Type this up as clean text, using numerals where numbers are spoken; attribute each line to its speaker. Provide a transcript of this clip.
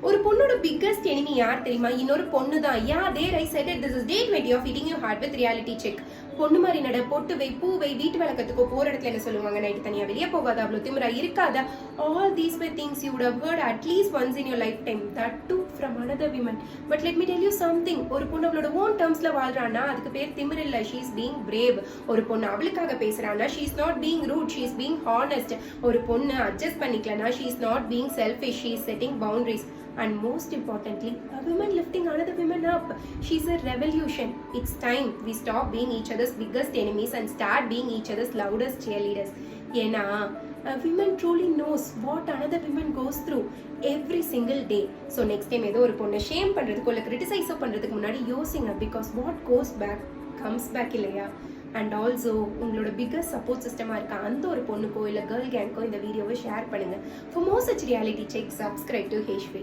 Speaker 1: ஒரு பொண்ணோட biggest enemy யார் தெரியுமா? இன்னொரு பொண்ணு தான். There I said it, this is day 20 of hitting you hard with reality check. பொண்ணு மாதிரி நட, பொட்டு வை, பூ வை, வீட்டு விளக்கத்துக்கோ போற இடத்துல என்ன சொல்லுவாங்க, நைட்டு தனியா வெளியே போகாத, அவ்வளவு திமிரா இருக்காத. All these were things you would have heard at least once in your lifetime, that too from another woman. But let me tell you something, ஒரு பொண்ணு அவளோட ஓன் டர்ம்ஸ்ல வாழ்றானா அதுக்கு பேர் திமிர் இல்ல, she is being brave. ஒரு பொண்ணு அவளுக்காக பேசுறானா she is not being rude, she is being honest. ஒரு பொண்ணு adjust பண்ணிக்கலனா she is not being selfish, she is setting boundaries. And most importantly, a woman lifting another woman up. She's a revolution. It's time we stop being each other's biggest enemies and start being each other's loudest cheerleaders. ஏன்னா a woman truly knows what another woman goes through every single day. So next time ஏதோ ஒரு பொண்ணை shame பண்றதுக்கோ இல்லை கிரிட்டிசைஸோ பண்றதுக்கு முன்னாடி யோசிங்க, because what goes back comes back இல்லையா? And also உங்களோட பிக்கஸ்ட் சப்போர்ட் சிஸ்டமாக இருக்க அந்த ஒரு பொண்ணுக்கோ இல்லை கேர்ள் கேங்கோ இந்த வீடியோவை ஷேர் பண்ணுங்க. For more such reality checks, subscribe to Heshwi.